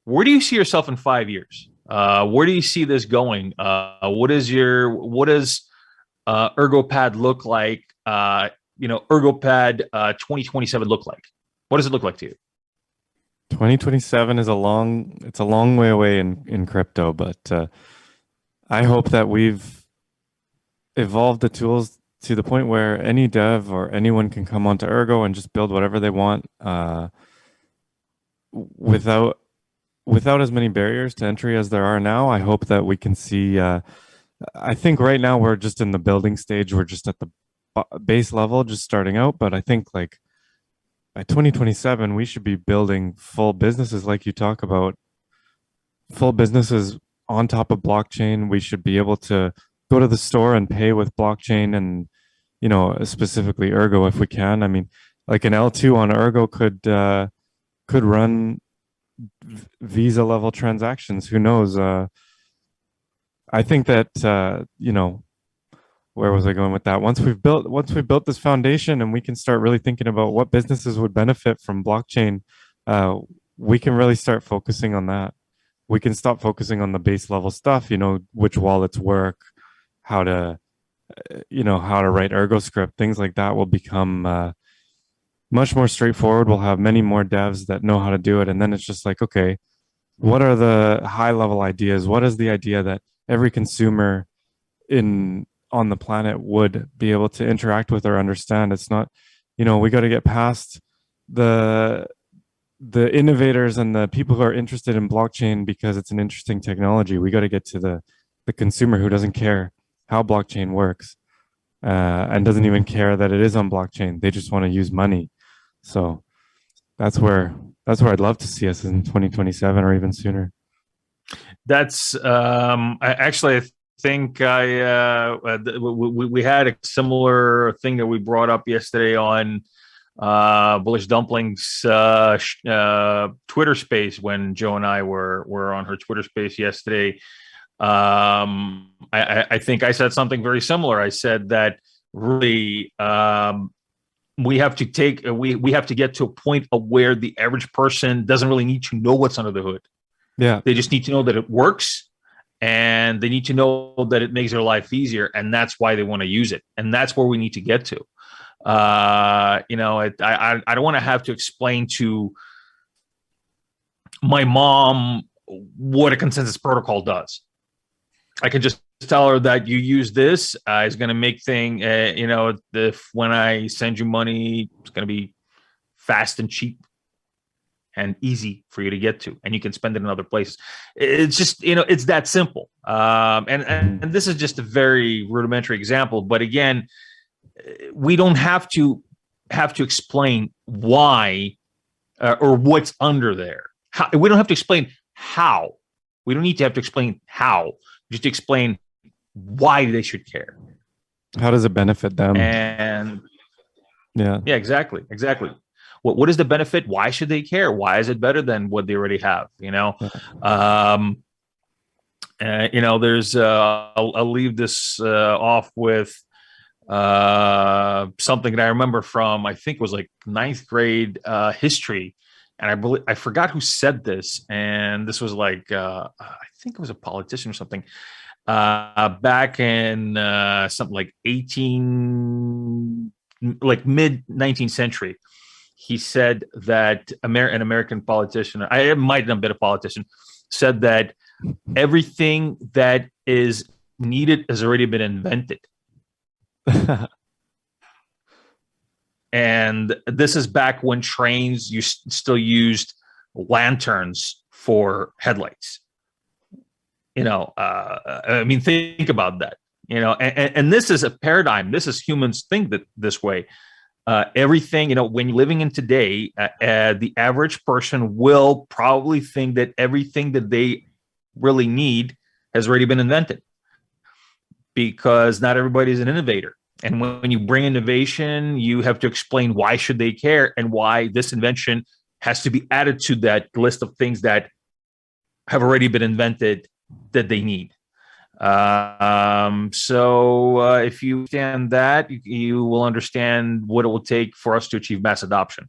where do you see yourself in 5 years? Where do you see this going? What does ErgoPad look like? ErgoPad 2027 look like? What does it look like to you? 2027 is it's a long way away in crypto, but I hope that we've evolved the tools to the point where any dev or anyone can come onto Ergo and just build whatever they want without as many barriers to entry as there are now. I hope that we can see. I think right now we're just in the building stage. We're just at the base level, just starting out. But I think like by 2027, we should be building full businesses, like you talk about, full businesses on top of blockchain. We should be able to go to the store and pay with blockchain, and specifically Ergo if we can. I mean, like an L2 on Ergo could run Visa level transactions. Who knows? I think that where was I going with that? Once we've built this foundation and we can start really thinking about what businesses would benefit from blockchain, we can really start focusing on that. We can stop focusing on the base level stuff, which wallets work, how to write Ergo script, things like that will become much more straightforward. We'll have many more devs that know how to do it. And then it's just like, okay, what are the high level ideas? What is the idea that every consumer on the planet would be able to interact with or understand? It's not, we got to get past the innovators and the people who are interested in blockchain because it's an interesting technology. We got to get to the consumer who doesn't care how blockchain works and doesn't even care that it is on blockchain. They just want to use money. So that's where I'd love to see us in 2027 or even sooner. That's I think we had a similar thing that we brought up yesterday on Bullish Dumplings Twitter space when Joe and I were on her Twitter space yesterday. I think I said something very similar. I said that really we have to get to a point of where the average person doesn't really need to know what's under the hood. Yeah. They just need to know that it works, and they need to know that it makes their life easier, and that's why they want to use it. And that's where we need to get to. I don't want to have to explain to my mom what a consensus protocol does. I can just tell her that you use this is going to make when I send you money, it's going to be fast and cheap and easy for you to get to, and you can spend it in other places. It's just, it's that simple. And this is just a very rudimentary example, but again, we don't have to explain why or what's under there. We don't have to explain how. We don't need to have to explain how. Just to explain why they should care. How does it benefit them? And yeah, exactly. What is the benefit? Why should they care? Why is it better than what they already have? There's I'll leave this off with something that I remember from, I think it was like ninth grade history, and I forgot who said this, and this was like I think it was a politician or something back in something like mid 19th century. He said that an American politician, I might have been a politician, said that everything that is needed has already been invented. And this is back when trains still used lanterns for headlights. I mean, think about that. And this is a paradigm. This is humans think that this way. Everything, when you're living in today, the average person will probably think that everything that they really need has already been invented, because not everybody is an innovator. And when you bring innovation, you have to explain why should they care and why this invention has to be added to that list of things that have already been invented that they need. So if you understand that, you will understand what it will take for us to achieve mass adoption.